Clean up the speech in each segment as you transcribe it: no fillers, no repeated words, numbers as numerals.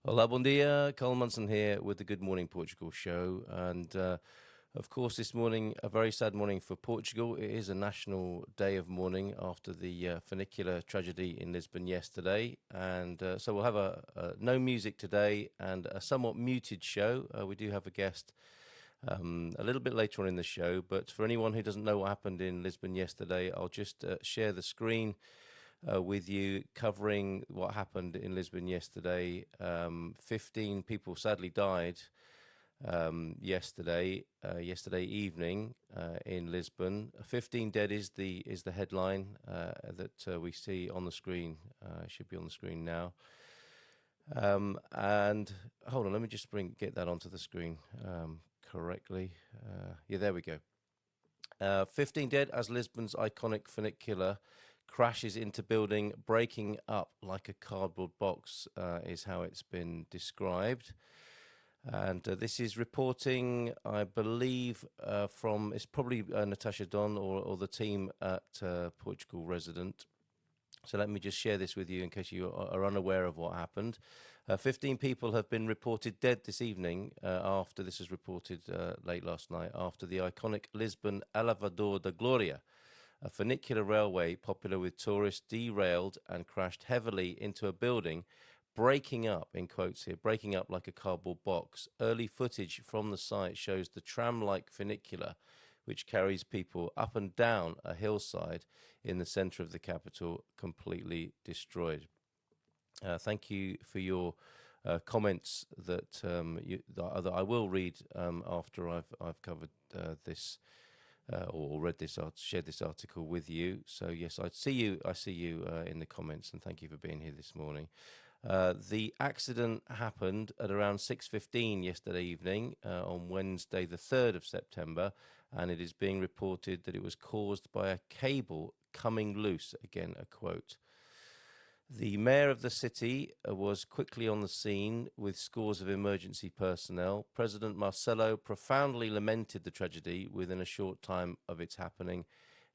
Olá, bom dia. Carl Munson here with the Good Morning Portugal show. And of course, this morning, a very sad morning for Portugal. It is a national day of mourning after the funicular tragedy in Lisbon yesterday. And so we'll have no music today and a somewhat muted show. We do have a guest a little bit later on in the show. But for anyone who doesn't know what happened in Lisbon yesterday, I'll just share the screen with you, covering what happened in Lisbon yesterday. 15 people sadly died yesterday evening in Lisbon. 15 dead is the headline that we see on the screen. It should be on the screen now. And hold on, let me just get that onto the screen correctly. Yeah, there we go. 15 dead as Lisbon's iconic funicular crashes into building, breaking up like a cardboard box, is how it's been described. And this is reporting, I believe, from, it's probably Natasha Don or the team at Portugal Resident. So let me just share this with you in case you are unaware of what happened. 15 people have been reported dead this evening after this was reported late last night, after the iconic Lisbon Elevador da Gloria, a funicular railway popular with tourists, derailed and crashed heavily into a building, breaking up, in quotes here, breaking up like a cardboard box. Early footage from the site shows the tram-like funicular, which carries people up and down a hillside in the centre of the capital, completely destroyed. Thank you for your comments that that I will read after I've covered this or read this, shared this article with you. So yes, I see you in the comments, and thank you for being here this morning. The accident happened at around 6:15 yesterday evening on Wednesday, the 3rd of September, and it is being reported that it was caused by a cable coming loose. Again, a quote. The mayor of the city was quickly on the scene with scores of emergency personnel. President Marcelo profoundly lamented the tragedy within a short time of its happening,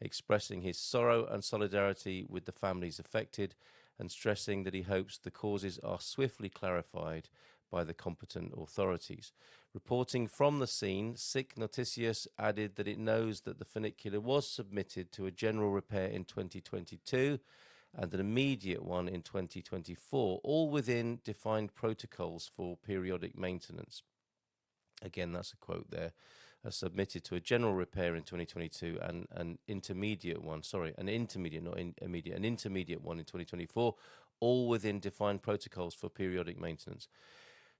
expressing his sorrow and solidarity with the families affected and stressing that he hopes the causes are swiftly clarified by the competent authorities. Reporting from the scene, SIC Noticias added that it knows that the funicular was submitted to a general repair in 2022 and an immediate one in 2024, all within defined protocols for periodic maintenance. Again, that's a quote there. Submitted to a general repair in 2022 and an intermediate one, an intermediate one in 2024, all within defined protocols for periodic maintenance.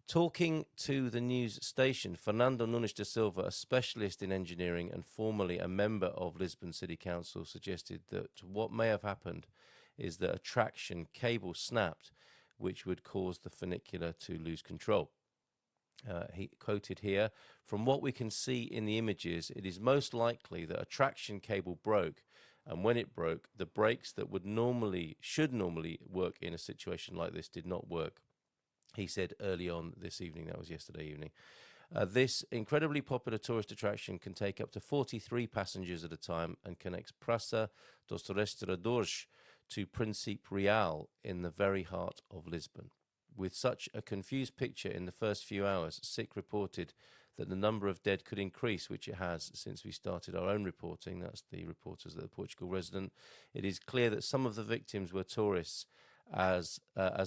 Talking to the news station, Fernando Nunes da Silva, a specialist in engineering and formerly a member of Lisbon City Council, suggested that what may have happened is that a traction cable snapped, which would cause the funicular to lose control. He quoted here, "From what we can see in the images, it is most likely that a traction cable broke, and when it broke, the brakes that should normally work in a situation like this did not work," he said early on this evening. That was yesterday evening. This incredibly popular tourist attraction can take up to 43 passengers at a time and connects Praça dos Restauradores to Príncipe Real in the very heart of Lisbon. With such a confused picture in the first few hours, SIC reported that the number of dead could increase, which it has since we started our own reporting. That's the reporters at the Portugal Resident. It is clear that some of the victims were tourists, as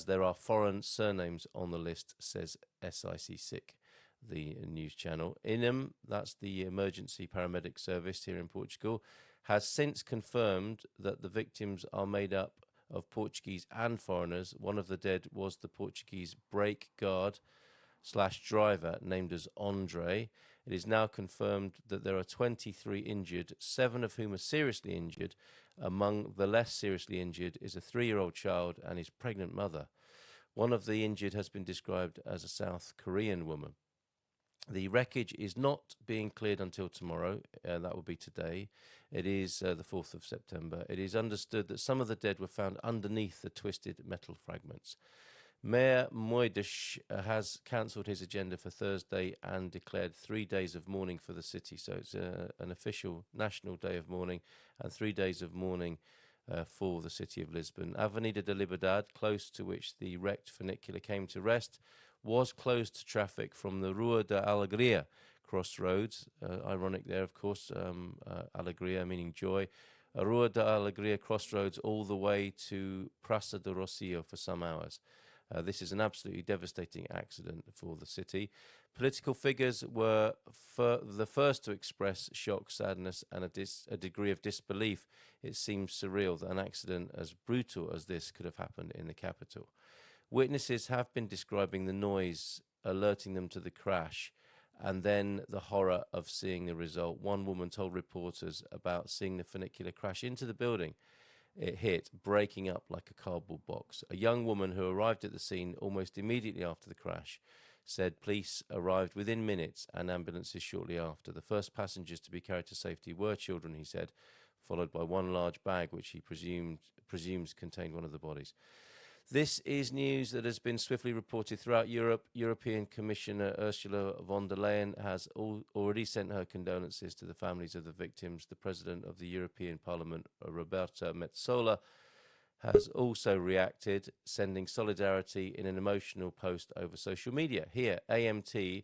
there are foreign surnames on the list, says SIC, the news channel. INEM, that's the emergency paramedic service here in Portugal, has since confirmed that the victims are made up of Portuguese and foreigners. One of the dead was the Portuguese brake guard / driver named as Andre. It is now confirmed that there are 23 injured, 7 of whom are seriously injured. Among the less seriously injured is a 3-year-old child and his pregnant mother. One of the injured has been described as a South Korean woman. The wreckage is not being cleared until tomorrow. That will be today. It is the 4th of September. It is understood that some of the dead were found underneath the twisted metal fragments. Mayor Moedas has cancelled his agenda for Thursday and declared 3 days of mourning for the city. So it's an official national day of mourning and 3 days of mourning for the city of Lisbon. Avenida de Liberdade, close to which the wrecked funicular came to rest, was closed to traffic from the Rua da Alegria crossroads. Ironic there, of course, Alegria meaning joy. Rua da Alegria crossroads all the way to Praça do Rocio for some hours. This is an absolutely devastating accident for the city. Political figures were the first to express shock, sadness, and a degree of disbelief. It seems surreal that an accident as brutal as this could have happened in the capital. Witnesses have been describing the noise, alerting them to the crash, and then the horror of seeing the result. One woman told reporters about seeing the funicular crash into the building it hit, breaking up like a cardboard box. A young woman who arrived at the scene almost immediately after the crash said police arrived within minutes and ambulances shortly after. The first passengers to be carried to safety were children, he said, followed by one large bag which he presumes contained one of the bodies. This is news that has been swiftly reported throughout Europe. European Commissioner Ursula von der Leyen has already sent her condolences to the families of the victims. The President of the European Parliament, Roberta Metsola, has also reacted, sending solidarity in an emotional post over social media. Here, AMT,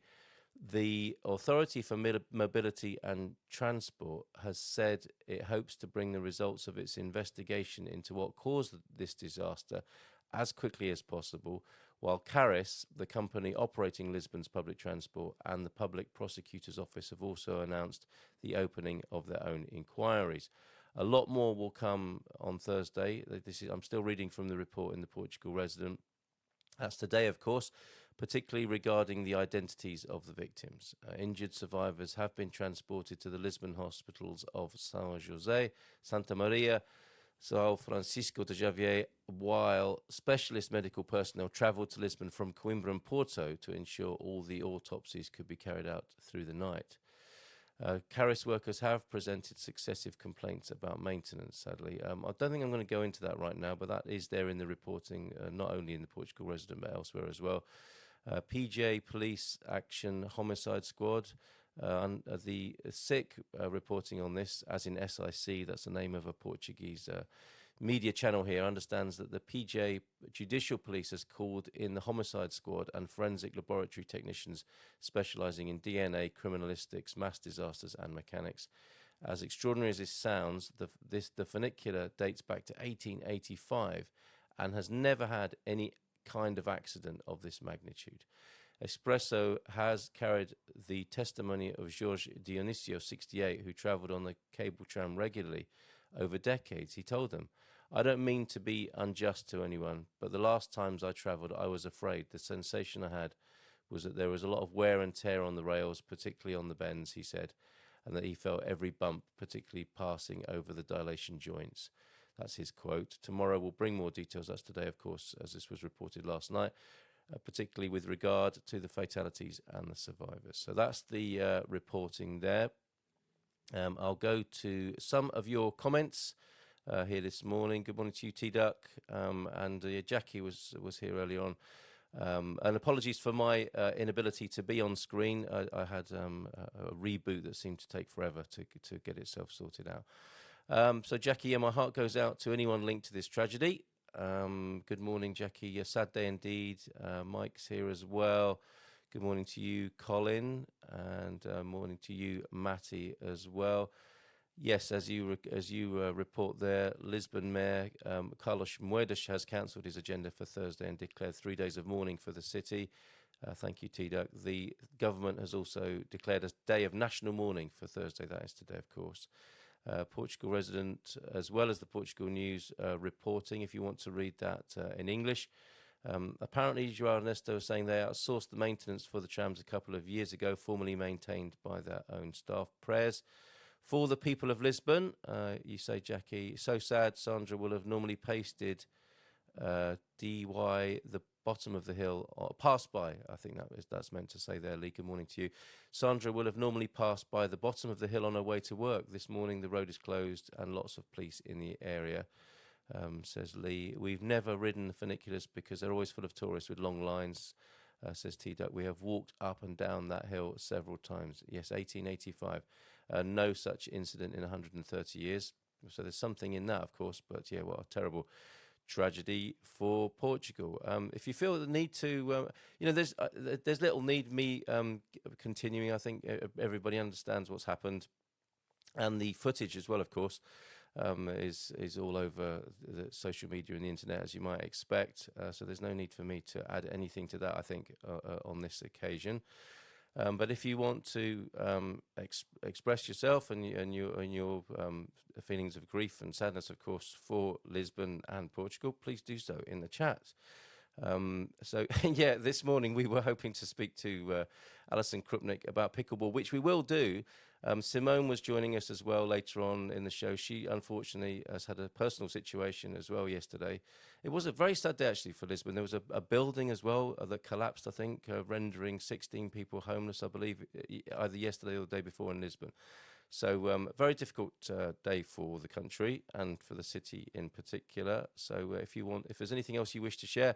the Authority for Mobility and Transport, has said it hopes to bring the results of its investigation into what caused this disaster as quickly as possible, while Caris, the company operating Lisbon's public transport, and the Public Prosecutor's Office have also announced the opening of their own inquiries. A lot more will come on Thursday. I'm still reading from the report in the Portugal Resident. That's today, of course, particularly regarding the identities of the victims. Injured survivors have been transported to the Lisbon hospitals of São José, Santa Maria, São Francisco de Xavier, while specialist medical personnel travelled to Lisbon from Coimbra and Porto to ensure all the autopsies could be carried out through the night. Caris workers have presented successive complaints about maintenance, sadly. I don't think I'm going to go into that right now, but that is there in the reporting, not only in the Portugal Resident, but elsewhere as well. PJ Police Action Homicide Squad, the SIC reporting on this, as in SIC, that's the name of a Portuguese media channel here, understands that the PJ Judicial Police has called in the Homicide Squad and forensic laboratory technicians specialising in DNA, criminalistics, mass disasters and mechanics. As extraordinary as this sounds, the funicular dates back to 1885 and has never had any kind of accident of this magnitude. Espresso has carried the testimony of Jorge Dionisio, 68, who travelled on the cable tram regularly over decades. He told them, "I don't mean to be unjust to anyone, but the last times I travelled, I was afraid. The sensation I had was that there was a lot of wear and tear on the rails, particularly on the bends," he said, and that he felt every bump, particularly passing over the dilation joints. That's his quote. Tomorrow we'll bring more details. That's today, of course, as this was reported last night, particularly with regard to the fatalities and the survivors. So that's the reporting there. I'll go to some of your comments here this morning. Good morning to you, T-Duck, and Jackie was here earlier on. And apologies for my inability to be on screen. I had a reboot that seemed to take forever to get itself sorted out. So Jackie, my heart goes out to anyone linked to this tragedy. Good morning, Jackie. A sad day indeed. Mike's here as well. Good morning to you, Colin, and morning to you, Matty, as well. Yes, as you report there, Lisbon Mayor Carlos Moedas has cancelled his agenda for Thursday and declared 3 days of mourning for the city. Thank you, T-Duck. The government has also declared a day of national mourning for Thursday. That is today, of course. Portugal Resident, as well as the Portugal News reporting, if you want to read that in English. Apparently, João Ernesto is saying they outsourced the maintenance for the trams a couple of years ago, formerly maintained by their own staff. Prayers for the people of Lisbon, you say, Jackie. So sad, Sandra will have normally pasted DY, the bottom of the hill, or passed by, I think that's meant to say there, Lee. Good morning to you. Sandra will have normally passed by the bottom of the hill on her way to work. This morning the road is closed and lots of police in the area, says Lee. We've never ridden the funiculars because they're always full of tourists with long lines, says T-Duck. We have walked up and down that hill several times. Yes, 1885. No such incident in 130 years. So there's something in that, of course. But yeah, what a terrible tragedy for Portugal. If you feel the need to, there's little need me continuing. I think everybody understands what's happened, and the footage as well, of course, is all over the social media and the internet, as you might expect. So there's no need for me to add anything to that, I think, on this occasion. But if you want to express yourself and your feelings of grief and sadness, of course, for Lisbon and Portugal, please do so in the chat. So yeah, this morning we were hoping to speak to Alison Krupnik about pickleball, which we will do. Simone was joining us as well later on in the show. She unfortunately has had a personal situation as well yesterday. It was a very sad day actually for Lisbon. There was a building as well that collapsed, I think, rendering 16 people homeless, I believe, either yesterday or the day before in Lisbon. So very difficult day for the country and for the city in particular. So if there's anything else you wish to share,